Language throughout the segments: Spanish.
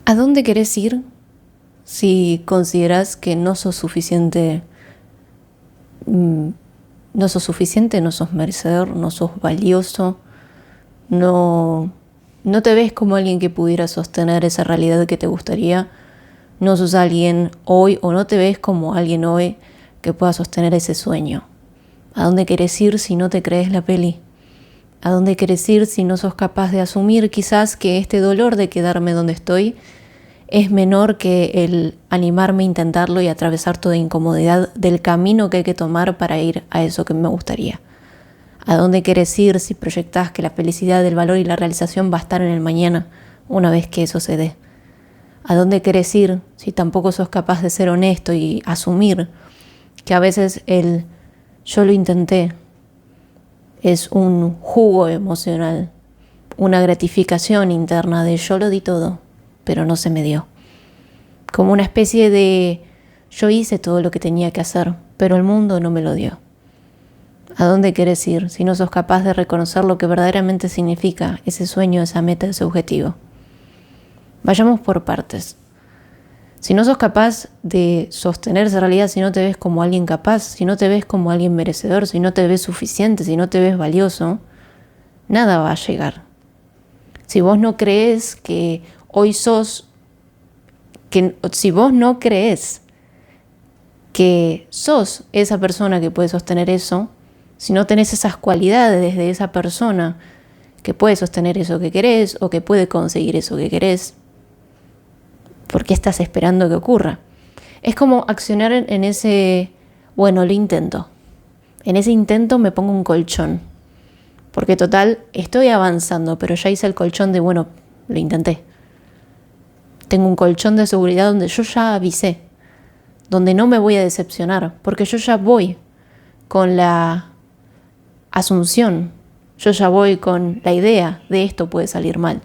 ¿A dónde querés ir si considerás que no sos suficiente, no sos merecedor, no sos valioso, no te ves como alguien que pudiera sostener esa realidad que te gustaría, no sos alguien hoy o no te ves como alguien hoy que pueda sostener ese sueño? ¿A dónde querés ir si no te crees la peli? ¿A dónde querés ir si no sos capaz de asumir quizás que este dolor de quedarme donde estoy es menor que el animarme a intentarlo y atravesar toda incomodidad del camino que hay que tomar para ir a eso que me gustaría? ¿A dónde querés ir si proyectás que la felicidad, el valor y la realización va a estar en el mañana una vez que eso se dé? ¿A dónde querés ir si tampoco sos capaz de ser honesto y asumir que a veces el yo lo intenté es un jugo emocional, una gratificación interna de yo lo di todo, pero no se me dio? Como una especie de yo hice todo lo que tenía que hacer, pero el mundo no me lo dio. ¿A dónde querés ir si no sos capaz de reconocer lo que verdaderamente significa ese sueño, esa meta, ese objetivo? Vayamos por partes. Si no sos capaz de sostener esa realidad, si no te ves como alguien capaz, si no te ves como alguien merecedor, si no te ves suficiente, si no te ves valioso, nada va a llegar. Si vos no crees que hoy si vos no crees que sos esa persona que puede sostener eso, si no tenés esas cualidades de esa persona que puede sostener eso que querés o que puede conseguir eso que querés, ¿por qué estás esperando que ocurra? Es como accionar en ese, bueno, lo intento. En ese intento me pongo un colchón. Porque total, estoy avanzando, pero ya hice el colchón de, bueno, lo intenté. Tengo un colchón de seguridad donde yo ya avisé, donde no me voy a decepcionar, porque yo ya voy con la asunción, yo ya voy con la idea de esto puede salir mal.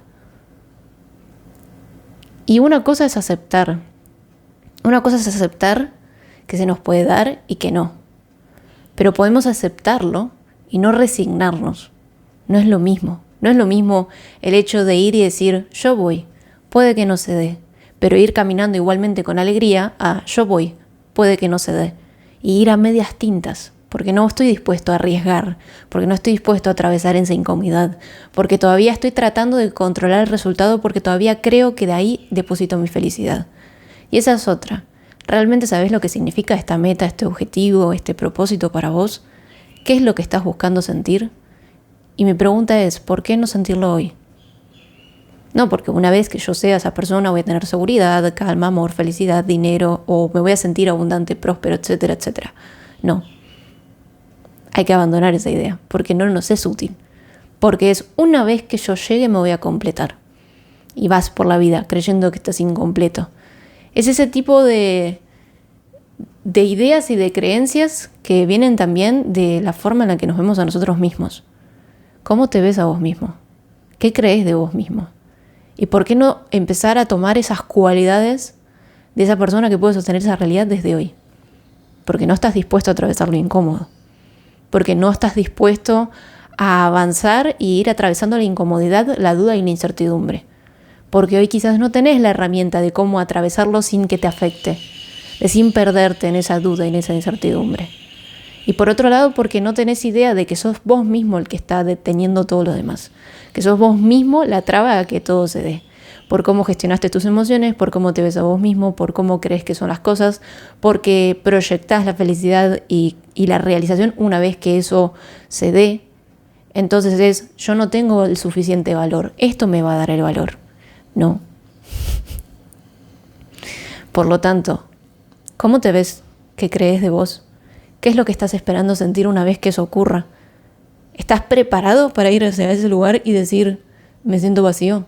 Y una cosa es aceptar que se nos puede dar y que no. Pero podemos aceptarlo y no resignarnos. No es lo mismo. No es lo mismo el hecho de ir y decir, yo voy, puede que no se dé, pero ir caminando igualmente con alegría a yo voy, puede que no se dé. Y ir a medias tintas, porque no estoy dispuesto a arriesgar, porque no estoy dispuesto a atravesar esa incomodidad, porque todavía estoy tratando de controlar el resultado, porque todavía creo que de ahí deposito mi felicidad. Y esa es otra. ¿Realmente sabes lo que significa esta meta, este objetivo, este propósito para vos? ¿Qué es lo que estás buscando sentir? Y mi pregunta es, ¿por qué no sentirlo hoy? No, porque una vez que yo sea esa persona voy a tener seguridad, calma, amor, felicidad, dinero, o me voy a sentir abundante, próspero, etcétera, etcétera. No. Hay que abandonar esa idea, porque no nos es útil. Porque es una vez que yo llegue me voy a completar. Y vas por la vida creyendo que estás incompleto. Es ese tipo de ideas y de creencias que vienen también de la forma en la que nos vemos a nosotros mismos. ¿Cómo te ves a vos mismo? ¿Qué crees de vos mismo? ¿Y por qué no empezar a tomar esas cualidades de esa persona que puede sostener esa realidad desde hoy? Porque no estás dispuesto a atravesar lo incómodo. Porque no estás dispuesto a avanzar y ir atravesando la incomodidad, la duda y la incertidumbre. Porque hoy quizás no tenés la herramienta de cómo atravesarlo sin que te afecte, de sin perderte en esa duda y en esa incertidumbre. Y por otro lado, porque no tenés idea de que sos vos mismo el que está deteniendo todo lo demás, que sos vos mismo la traba a que todo se dé, por cómo gestionaste tus emociones, por cómo te ves a vos mismo, por cómo crees que son las cosas, porque proyectás la felicidad y la realización una vez que eso se dé. Entonces es, yo no tengo el suficiente valor, esto me va a dar el valor. No. Por lo tanto, ¿cómo te ves? ¿Qué crees de vos? ¿Qué es lo que estás esperando sentir una vez que eso ocurra? ¿Estás preparado para ir hacia ese lugar y decir, me siento vacío?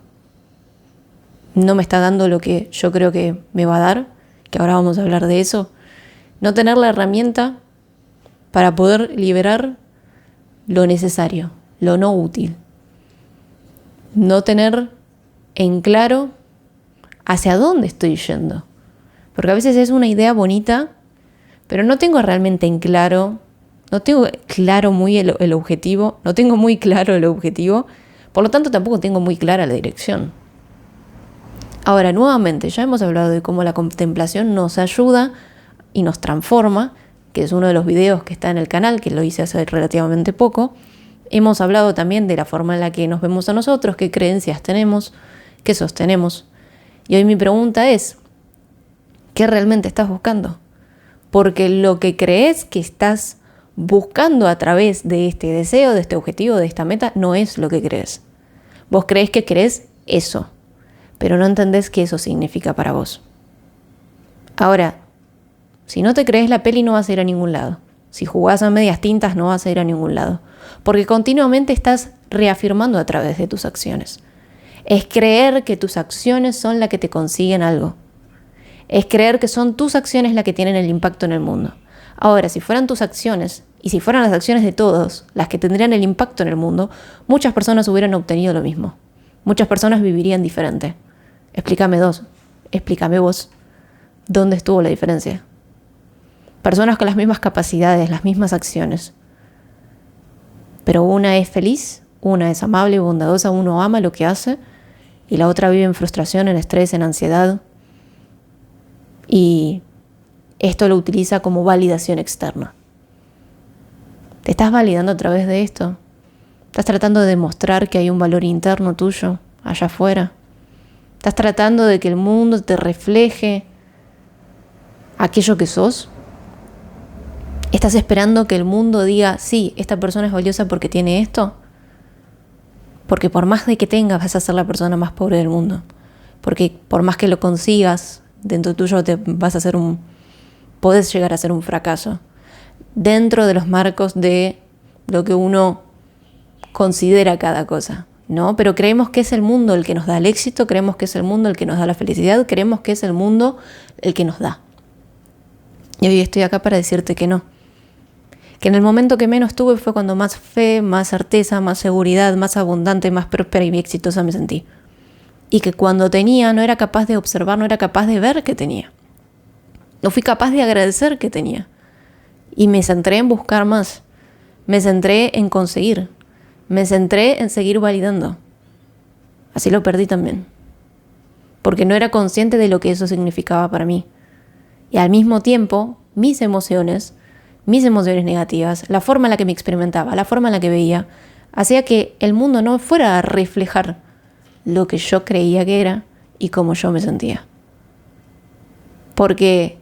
¿No me está dando lo que yo creo que me va a dar? Que ahora vamos a hablar de eso. No tener la herramienta para poder liberar lo necesario, lo no útil. No tener en claro hacia dónde estoy yendo. Porque a veces es una idea bonita, pero no tengo realmente en claro, no tengo claro muy el objetivo, no tengo muy claro el objetivo, por lo tanto tampoco tengo muy clara la dirección. Ahora, nuevamente, ya hemos hablado de cómo la contemplación nos ayuda y nos transforma, que es uno de los videos que está en el canal, que lo hice hace relativamente poco. Hemos hablado también de la forma en la que nos vemos a nosotros, qué creencias tenemos, qué sostenemos. Y hoy mi pregunta es, ¿qué realmente estás buscando? Porque lo que crees que estás buscando a través de este deseo, de este objetivo, de esta meta, no es lo que crees. Vos crees que querés eso, pero no entendés qué eso significa para vos. Ahora, si no te crees la peli no vas a ir a ningún lado. Si jugás a medias tintas no vas a ir a ningún lado. Porque continuamente estás reafirmando a través de tus acciones. Es creer que tus acciones son las que te consiguen algo. Es creer que son tus acciones las que tienen el impacto en el mundo. Ahora, si fueran tus acciones, y si fueran las acciones de todos las que tendrían el impacto en el mundo, muchas personas hubieran obtenido lo mismo. Muchas personas vivirían diferente. Explícame vos, ¿dónde estuvo la diferencia? Personas con las mismas capacidades, las mismas acciones. Pero una es feliz, una es amable y bondadosa, uno ama lo que hace, y la otra vive en frustración, en estrés, en ansiedad. Y esto lo utiliza como validación externa. ¿Te estás validando a través de esto? ¿Estás tratando de demostrar que hay un valor interno tuyo, allá afuera? ¿Estás tratando de que el mundo te refleje aquello que sos? ¿Estás esperando que el mundo diga, sí, esta persona es valiosa porque tiene esto? Porque por más de que tengas, vas a ser la persona más pobre del mundo. Porque por más que lo consigas, dentro tuyo podés llegar a ser un fracaso. Dentro de los marcos de lo que uno considera cada cosa, ¿no? Pero creemos que es el mundo el que nos da el éxito, creemos que es el mundo el que nos da la felicidad, creemos que es el mundo el que nos da. Y hoy estoy acá para decirte que no. Que en el momento que menos tuve fue cuando más fe, más certeza, más seguridad, más abundante, más próspera y exitosa me sentí. Y que cuando tenía no era capaz de observar, no era capaz de ver que tenía. No fui capaz de agradecer que tenía. Y me centré en buscar más. Me centré en conseguir. Me centré en seguir validando. Así lo perdí también. Porque no era consciente de lo que eso significaba para mí. Y al mismo tiempo, mis emociones negativas, la forma en la que me experimentaba, la forma en la que veía, hacía que el mundo no fuera a reflejar lo que yo creía que era y cómo yo me sentía. Porque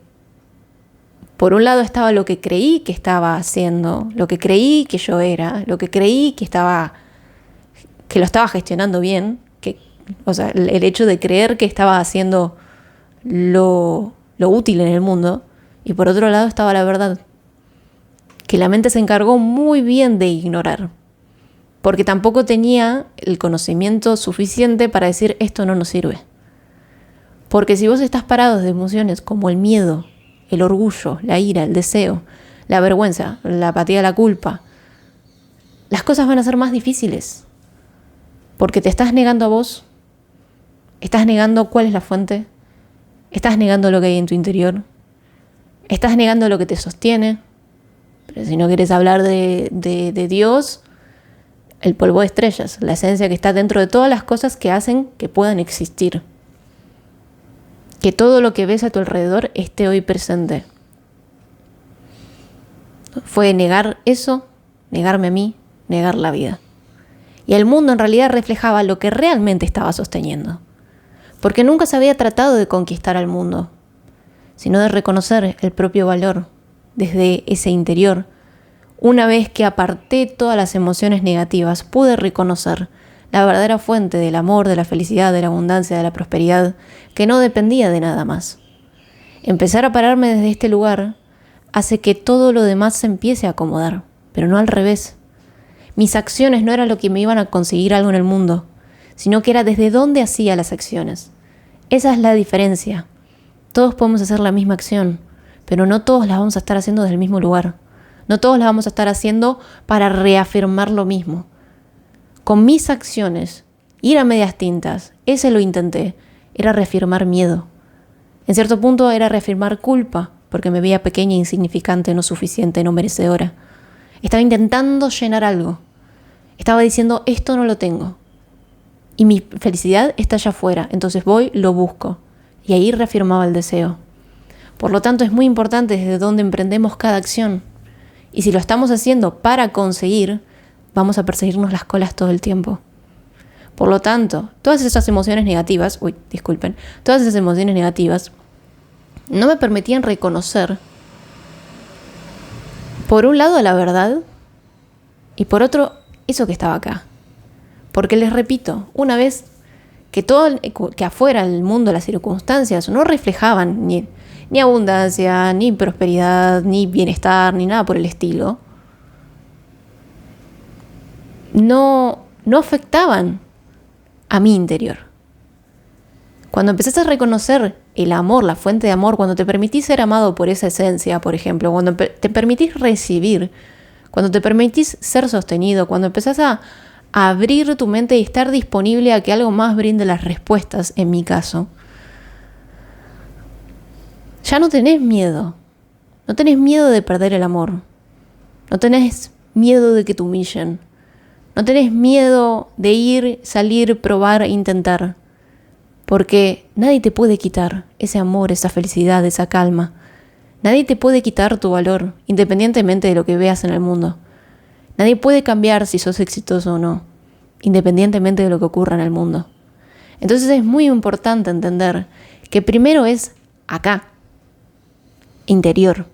por un lado estaba lo que creí que estaba haciendo, lo que creí que yo era, lo que creí que lo estaba gestionando bien, el hecho de creer que estaba haciendo lo útil en el mundo, y por otro lado estaba la verdad, que la mente se encargó muy bien de ignorar, porque tampoco tenía el conocimiento suficiente para decir esto no nos sirve. Porque si vos estás parado de emociones como el miedo, el orgullo, la ira, el deseo, la vergüenza, la apatía, la culpa, las cosas van a ser más difíciles. Porque te estás negando a vos, estás negando cuál es la fuente, estás negando lo que hay en tu interior, estás negando lo que te sostiene. Pero si no quieres hablar de Dios, el polvo de estrellas, la esencia que está dentro de todas las cosas que hacen que puedan existir. Que todo lo que ves a tu alrededor esté hoy presente. Fue negar eso, negarme a mí, negar la vida. Y el mundo en realidad reflejaba lo que realmente estaba sosteniendo. Porque nunca se había tratado de conquistar al mundo, sino de reconocer el propio valor desde ese interior. Una vez que aparté todas las emociones negativas, pude reconocer la verdadera fuente del amor, de la felicidad, de la abundancia, de la prosperidad, que no dependía de nada más. Empezar a pararme desde este lugar hace que todo lo demás se empiece a acomodar, pero no al revés. Mis acciones no eran lo que me iban a conseguir algo en el mundo, sino que era desde dónde hacía las acciones. Esa es la diferencia. Todos podemos hacer la misma acción, pero no todos las vamos a estar haciendo desde el mismo lugar. No todos las vamos a estar haciendo para reafirmar lo mismo. Con mis acciones, ir a medias tintas, ese lo intenté, era reafirmar miedo. En cierto punto era reafirmar culpa, porque me veía pequeña, insignificante, no suficiente, no merecedora. Estaba intentando llenar algo. Estaba diciendo, esto no lo tengo. y mi felicidad está allá afuera, entonces voy, lo busco. Y ahí reafirmaba el deseo. Por lo tanto, es muy importante desde dónde emprendemos cada acción. Y si lo estamos haciendo para conseguir, vamos a perseguirnos las colas todo el tiempo. Por lo tanto, todas esas emociones negativas, todas esas emociones negativas no me permitían reconocer, por un lado, la verdad, y por otro, eso que estaba acá. Porque les repito, una vez que afuera el mundo, las circunstancias no reflejaban ni abundancia, ni prosperidad, ni bienestar, ni nada por el estilo, no afectaban a mi interior. Cuando empezás a reconocer el amor, la fuente de amor, cuando te permitís ser amado por esa esencia, por ejemplo, cuando te permitís recibir, cuando te permitís ser sostenido, cuando empezás a abrir tu mente y estar disponible a que algo más brinde las respuestas, en mi caso, ya no tenés miedo. No tenés miedo de perder el amor. No tenés miedo de que te humillen. No tenés miedo de ir, salir, probar, intentar. Porque nadie te puede quitar ese amor, esa felicidad, esa calma. Nadie te puede quitar tu valor, independientemente de lo que veas en el mundo. Nadie puede cambiar si sos exitoso o no, independientemente de lo que ocurra en el mundo. Entonces es muy importante entender que primero es acá, interior,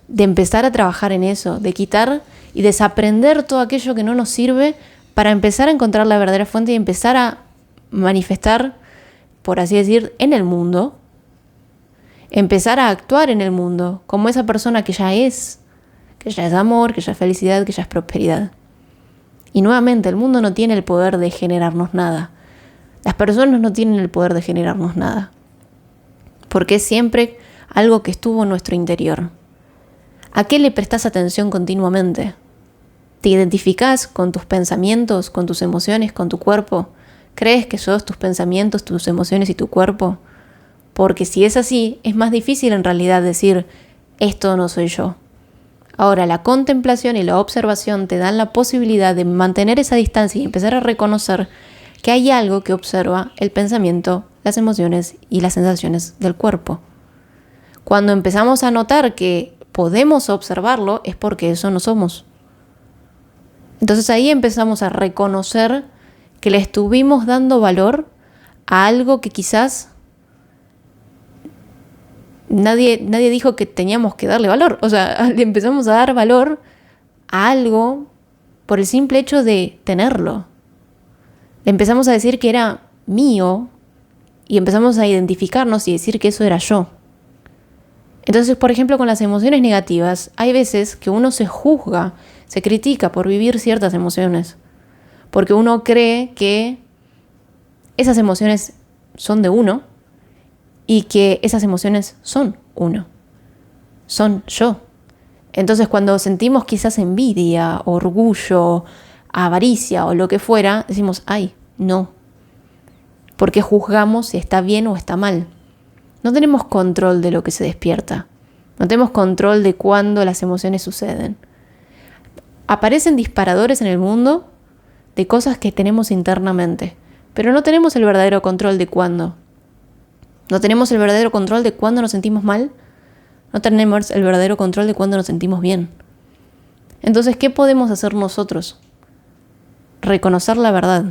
de empezar a trabajar en eso, de quitar y desaprender todo aquello que no nos sirve para empezar a encontrar la verdadera fuente y empezar a manifestar, por así decir, en el mundo, empezar a actuar en el mundo como esa persona que ya es amor, que ya es felicidad, que ya es prosperidad. Y nuevamente, el mundo no tiene el poder de generarnos nada. Las personas no tienen el poder de generarnos nada. Porque es siempre algo que estuvo en nuestro interior. ¿A qué le prestás atención continuamente? ¿Te identificás con tus pensamientos, con tus emociones, con tu cuerpo? ¿Crees que sos tus pensamientos, tus emociones y tu cuerpo? Porque si es así, es más difícil en realidad decir, esto no soy yo. Ahora, la contemplación y la observación te dan la posibilidad de mantener esa distancia y empezar a reconocer que hay algo que observa el pensamiento, las emociones y las sensaciones del cuerpo. Cuando empezamos a notar que podemos observarlo, es porque eso no somos. Entonces ahí empezamos a reconocer que le estuvimos dando valor a algo que quizás nadie dijo que teníamos que darle valor. O sea, le empezamos a dar valor a algo por el simple hecho de tenerlo. Le empezamos a decir que era mío y empezamos a identificarnos y decir que eso era yo. Entonces, por ejemplo, con las emociones negativas, hay veces que uno se juzga, se critica por vivir ciertas emociones. Porque uno cree que esas emociones son de uno y que esas emociones son uno. Son yo. Entonces, cuando sentimos quizás envidia, orgullo, avaricia o lo que fuera, decimos, ay, no. Porque juzgamos si está bien o está mal. No tenemos control de lo que se despierta. No tenemos control de cuándo las emociones suceden. Aparecen disparadores en el mundo de cosas que tenemos internamente, pero no tenemos el verdadero control de cuándo. No tenemos el verdadero control de cuándo nos sentimos mal. No tenemos el verdadero control de cuándo nos sentimos bien. Entonces, ¿qué podemos hacer nosotros? Reconocer la verdad.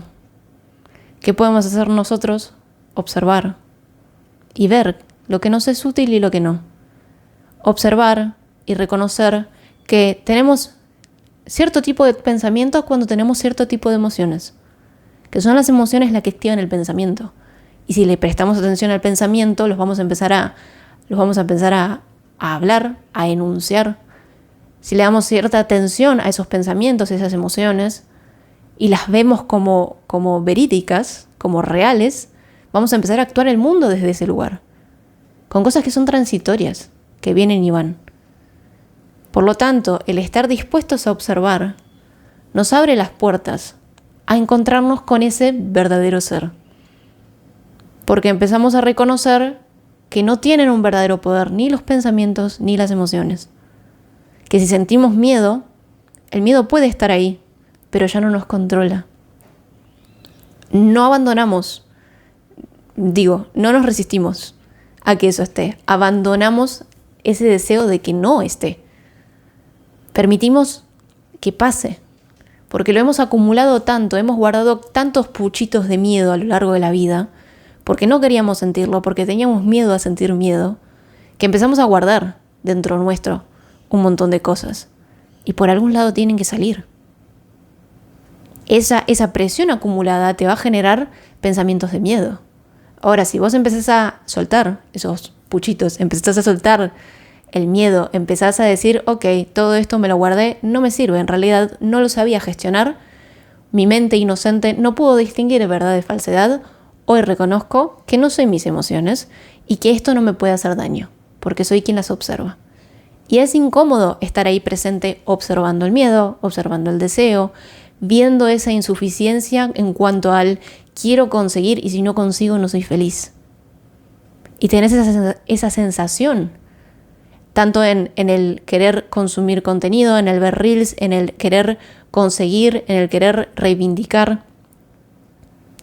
¿Qué podemos hacer nosotros? Observar y ver lo que nos es útil y lo que no. Observar y reconocer que tenemos cierto tipo de pensamientos cuando tenemos cierto tipo de emociones, que son las emociones las que activan el pensamiento. Y si le prestamos atención al pensamiento, los vamos a empezar a hablar, a enunciar. Si le damos cierta atención a esos pensamientos, a esas emociones, y las vemos como verídicas, como reales, vamos a empezar a actuar el mundo desde ese lugar, con cosas que son transitorias, que vienen y van. Por lo tanto, el estar dispuestos a observar nos abre las puertas a encontrarnos con ese verdadero ser. Porque empezamos a reconocer que no tienen un verdadero poder ni los pensamientos ni las emociones. Que si sentimos miedo, el miedo puede estar ahí, pero ya no nos controla. no abandonamos, no nos resistimos a que eso esté. Abandonamos ese deseo de que no esté. Permitimos que pase, porque lo hemos acumulado tanto, hemos guardado tantos puchitos de miedo a lo largo de la vida, porque no queríamos sentirlo, porque teníamos miedo a sentir miedo, que empezamos a guardar dentro nuestro un montón de cosas. Y por algún lado tienen que salir. Esa presión acumulada te va a generar pensamientos de miedo. Ahora, si vos empezás a soltar esos puchitos, empezás a soltar el miedo, empezás a decir, ok, todo esto me lo guardé, no me sirve, en realidad no lo sabía gestionar, mi mente inocente no pudo distinguir verdad de falsedad, hoy reconozco que no soy mis emociones y que esto no me puede hacer daño, porque soy quien las observa. Y es incómodo estar ahí presente observando el miedo, observando el deseo, viendo esa insuficiencia en cuanto al quiero conseguir y si no consigo no soy feliz. Y tenés esa sensación, tanto en el querer consumir contenido, en el ver reels, en el querer conseguir, en el querer reivindicar.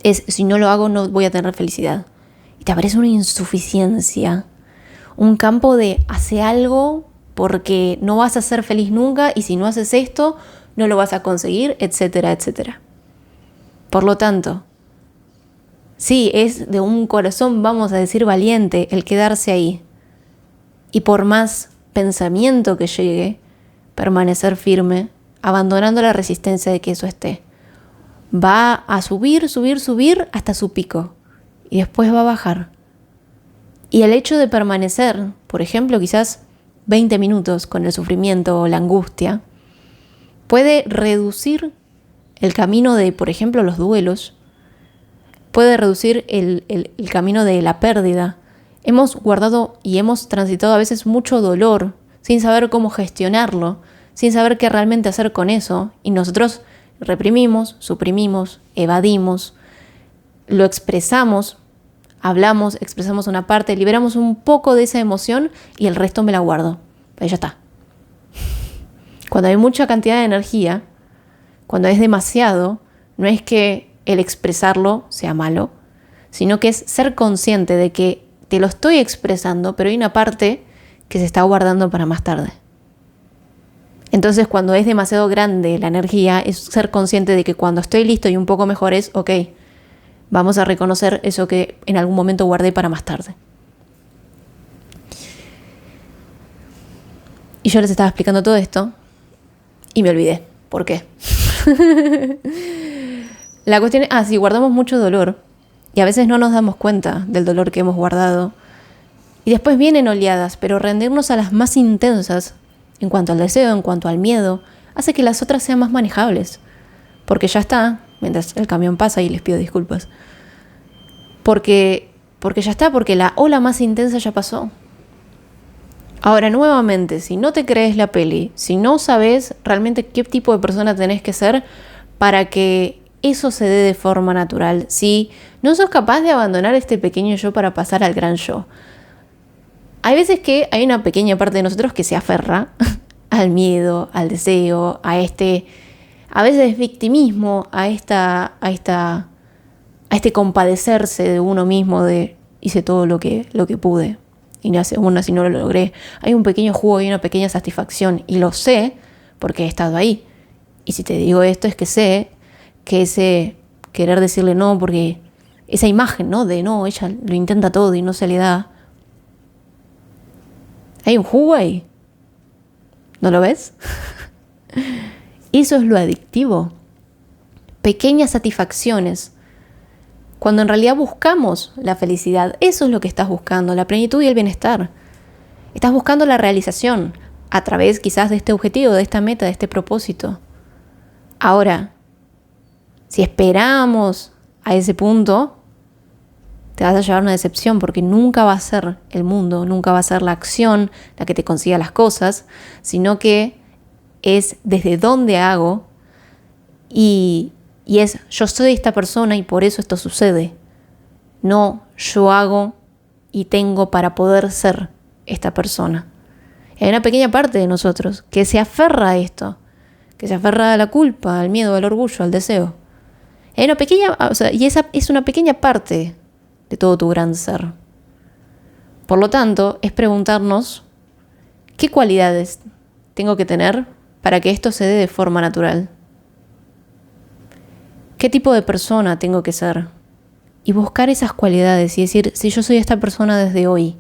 Si no lo hago no voy a tener felicidad. Y te aparece una insuficiencia, un campo de hace algo porque no vas a ser feliz nunca y si no haces esto no lo vas a conseguir, etcétera, etcétera. Por lo tanto, sí, es de un corazón, vamos a decir, valiente el quedarse ahí. Y por más pensamiento que llegue, permanecer firme, abandonando la resistencia de que eso esté. Va a subir, subir, subir hasta su pico. Y después va a bajar. Y el hecho de permanecer, por ejemplo, quizás 20 minutos con el sufrimiento o la angustia, puede reducir el camino de, por ejemplo, los duelos. Puede reducir el camino de la pérdida. Hemos guardado y hemos transitado a veces mucho dolor sin saber cómo gestionarlo, sin saber qué realmente hacer con eso. Y nosotros reprimimos, suprimimos, evadimos, lo expresamos, hablamos, expresamos una parte, liberamos un poco de esa emoción y el resto me la guardo. Pero ya está. Cuando hay mucha cantidad de energía, cuando es demasiado, no es que el expresarlo sea malo, sino que es ser consciente de que te lo estoy expresando, pero hay una parte que se está guardando para más tarde. Entonces, cuando es demasiado grande la energía, es ser consciente de que cuando estoy listo y un poco mejor es, ok, vamos a reconocer eso que en algún momento guardé para más tarde. Y yo les estaba explicando todo esto y me olvidé. ¿Por qué? La cuestión es, sí, guardamos mucho dolor y a veces no nos damos cuenta del dolor que hemos guardado. Y después vienen oleadas, pero rendirnos a las más intensas en cuanto al deseo, en cuanto al miedo, hace que las otras sean más manejables. Porque ya está, mientras el camión pasa y les pido disculpas. Porque ya está, porque la ola más intensa ya pasó. Ahora, nuevamente, si no te crees la peli, si no sabes realmente qué tipo de persona tenés que ser para que eso se dé de forma natural, si no sos capaz de abandonar este pequeño yo para pasar al gran yo, hay veces que hay una pequeña parte de nosotros que se aferra al miedo, al deseo, a veces victimismo, a este compadecerse de uno mismo de hice todo lo que pude y aún así no lo logré. Hay un pequeño jugo y una pequeña satisfacción y lo sé porque he estado ahí. Y si te digo esto es que sé que ese querer decirle no, porque esa imagen, ¿no? De no, ella lo intenta todo y no se le da. Hay un jugo ahí. ¿No lo ves? Eso es lo adictivo. Pequeñas satisfacciones. Cuando en realidad buscamos la felicidad, eso es lo que estás buscando, la plenitud y el bienestar. Estás buscando la realización a través quizás de este objetivo, de esta meta, de este propósito. Ahora, si esperamos a ese punto, te vas a llevar una decepción porque nunca va a ser el mundo, nunca va a ser la acción la que te consiga las cosas, sino que es desde dónde hago y es yo soy esta persona y por eso esto sucede. No yo hago y tengo para poder ser esta persona. Y hay una pequeña parte de nosotros que se aferra a esto, que se aferra a la culpa, al miedo, al orgullo, al deseo. Hay una pequeña, o sea, y esa es una pequeña parte de todo tu gran ser. Por lo tanto, es preguntarnos qué cualidades tengo que tener para que esto se dé de forma natural. ¿Qué tipo de persona tengo que ser? Y buscar esas cualidades y decir, si yo soy esta persona desde hoy,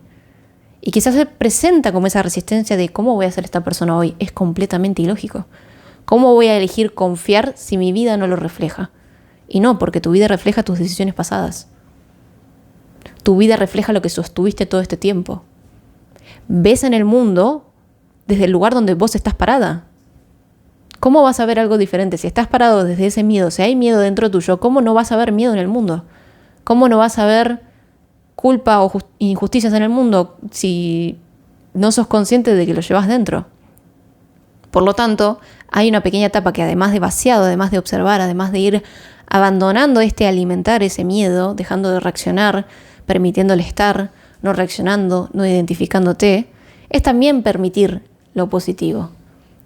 y quizás se presenta como esa resistencia de cómo voy a ser esta persona hoy, es completamente ilógico. ¿Cómo voy a elegir confiar si mi vida no lo refleja? Y no, porque tu vida refleja tus decisiones pasadas. Tu vida refleja lo que sostuviste todo este tiempo. Ves en el mundo desde el lugar donde vos estás parada. ¿Cómo vas a ver algo diferente? Si estás parado desde ese miedo, si hay miedo dentro tuyo, ¿cómo no vas a ver miedo en el mundo? ¿Cómo no vas a ver culpa o injusticias en el mundo si no sos consciente de que lo llevas dentro? Por lo tanto, hay una pequeña etapa que además de vaciado, además de observar, además de ir abandonando alimentar ese miedo, dejando de reaccionar, permitiéndole estar, no reaccionando, no identificándote, es también permitir lo positivo.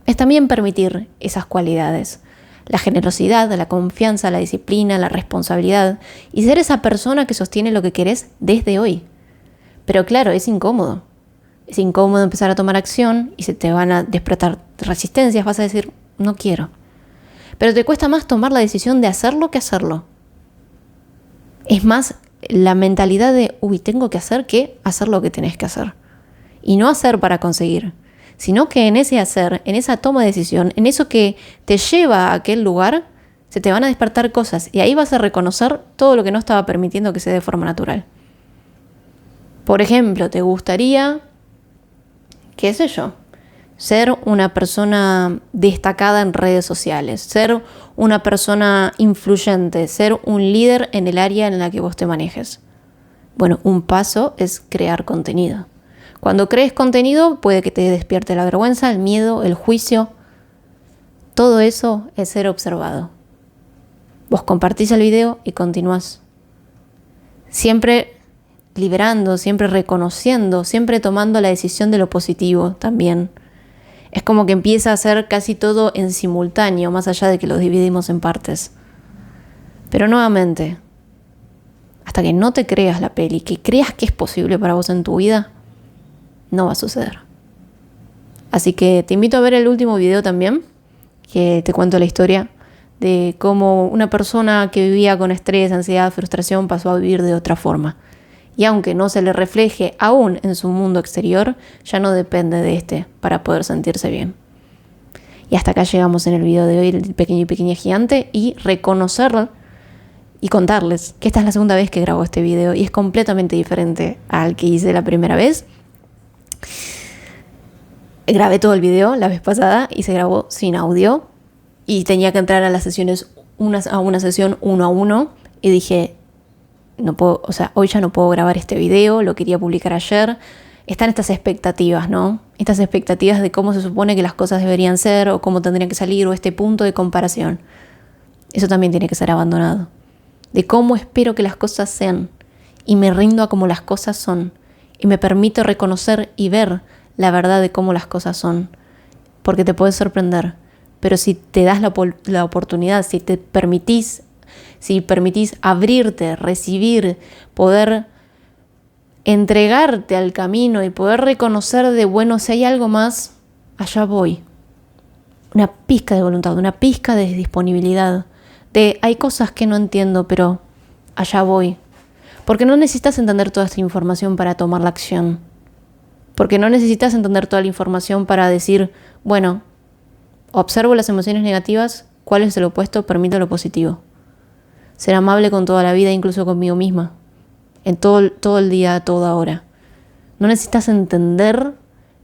Es también permitir esas cualidades. La generosidad, la confianza, la disciplina, la responsabilidad y ser esa persona que sostiene lo que querés desde hoy. Pero claro, es incómodo. Es incómodo empezar a tomar acción y se te van a despertar resistencias, vas a decir, no quiero. Pero te cuesta más tomar la decisión de hacerlo que hacerlo. Es más la mentalidad de, tengo que hacer que hacer lo que tenés que hacer. Y no hacer para conseguir, sino que en ese hacer, en esa toma de decisión, en eso que te lleva a aquel lugar, se te van a despertar cosas y ahí vas a reconocer todo lo que no estaba permitiendo que se dé de forma natural. Por ejemplo, ¿te gustaría, qué sé yo, ser una persona destacada en redes sociales, ser una persona influyente, ser un líder en el área en la que vos te manejes? Bueno, un paso es crear contenido. Cuando crees contenido puede que te despierte la vergüenza, el miedo, el juicio. Todo eso es ser observado. Vos compartís el video y continuás. Siempre liberando, siempre reconociendo, siempre tomando la decisión de lo positivo también. Es como que empieza a ser casi todo en simultáneo, más allá de que lo dividimos en partes. Pero nuevamente, hasta que no te creas la peli, que creas que es posible para vos en tu vida, no va a suceder. Así que te invito a ver el último video también, que te cuento la historia de cómo una persona que vivía con estrés, ansiedad, frustración pasó a vivir de otra forma. Y aunque no se le refleje aún en su mundo exterior, ya no depende de para poder sentirse bien. Y hasta acá llegamos en el video de hoy, el pequeño y pequeña gigante, y reconocerlo y contarles que esta es la segunda vez que grabo este video y es completamente diferente al que hice la primera vez. Grabé todo el video la vez pasada y se grabó sin audio y tenía que entrar a las sesiones a una sesión 1 a 1 y dije, no puedo, hoy ya no puedo grabar este video, lo quería publicar ayer. Están estas expectativas, ¿no? Estas expectativas de cómo se supone que las cosas deberían ser o cómo tendrían que salir o este punto de comparación. Eso también tiene que ser abandonado. De cómo espero que las cosas sean y me rindo a cómo las cosas son. Y me permito reconocer y ver la verdad de cómo las cosas son. Porque te puedes sorprender. Pero si te das la oportunidad, si permitís abrirte, recibir, poder entregarte al camino y poder reconocer de, bueno, si hay algo más, allá voy. Una pizca de voluntad, una pizca de disponibilidad. Hay cosas que no entiendo, pero allá voy. Porque no necesitas entender toda esta información para tomar la acción. Porque no necesitas entender toda la información para decir, bueno, observo las emociones negativas, ¿cuál es el opuesto? Permito lo positivo. Ser amable con toda la vida, incluso conmigo misma. En todo el día, a toda hora. No necesitas entender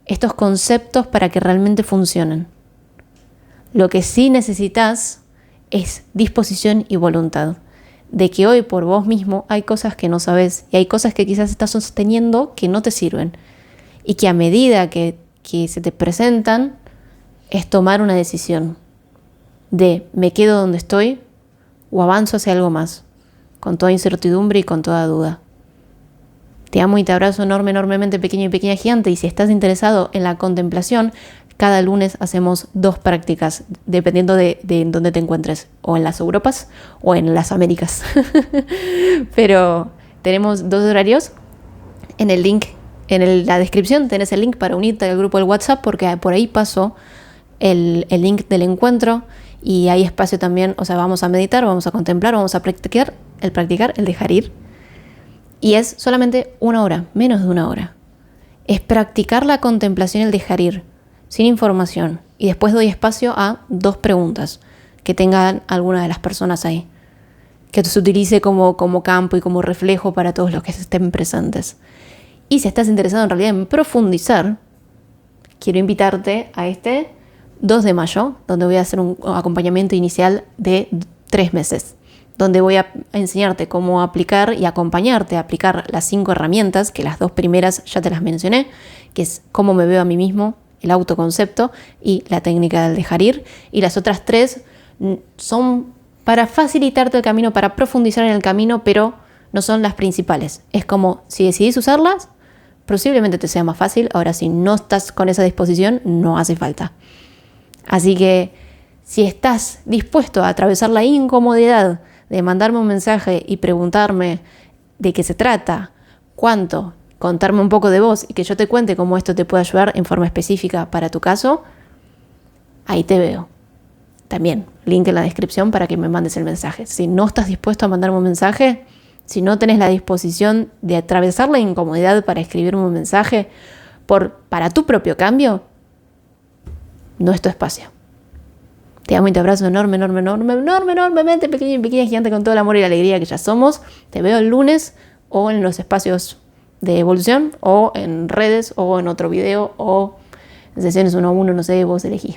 estos conceptos para que realmente funcionen. Lo que sí necesitas es disposición y voluntad. De que hoy por vos mismo hay cosas que no sabes y hay cosas que quizás estás sosteniendo que no te sirven y que a medida que se te presentan es tomar una decisión de me quedo donde estoy o avanzo hacia algo más, con toda incertidumbre y con toda duda. Te amo y te abrazo enormemente, pequeño y pequeña gigante, y si estás interesado en la contemplación, Cada lunes hacemos 2 prácticas, dependiendo de dónde te encuentres, o en las Europas o en las Américas. Pero tenemos 2 horarios. En el link, la descripción tenés el link para unirte al grupo del WhatsApp, porque por ahí paso el link del encuentro y hay espacio también, o sea, vamos a meditar, vamos a contemplar, vamos a practicar el dejar ir. Y es solamente 1 hora, menos de 1 hora. Es practicar la contemplación y el dejar ir, sin información. Y después doy espacio a 2 preguntas que tengan alguna de las personas ahí, que se utilice como campo y como reflejo para todos los que estén presentes. Y si estás interesado en realidad en profundizar, quiero invitarte a este 2 de mayo, donde voy a hacer un acompañamiento inicial de 3 meses, donde voy a enseñarte cómo aplicar y acompañarte a aplicar las 5 herramientas, que las 2 primeras ya te las mencioné, que es cómo me veo a mí mismo, el autoconcepto y la técnica del dejar ir. Y las otras 3 son para facilitarte el camino, para profundizar en el camino, pero no son las principales. Es como, si decidís usarlas, posiblemente te sea más fácil. Ahora, si no estás con esa disposición, no hace falta. Así que, si estás dispuesto a atravesar la incomodidad de mandarme un mensaje y preguntarme de qué se trata, cuánto, contarme un poco de vos y que yo te cuente cómo esto te puede ayudar en forma específica para tu caso, ahí te veo. También, link en la descripción para que me mandes el mensaje. Si no estás dispuesto a mandarme un mensaje, si no tenés la disposición de atravesar la incomodidad para escribirme un mensaje para tu propio cambio, no es tu espacio. Te amo y te abrazo enormemente, pequeña, gigante, con todo el amor y la alegría que ya somos. Te veo el lunes o en los espacios de evolución o en redes o en otro video o en sesiones 1-1, no sé, vos elegí.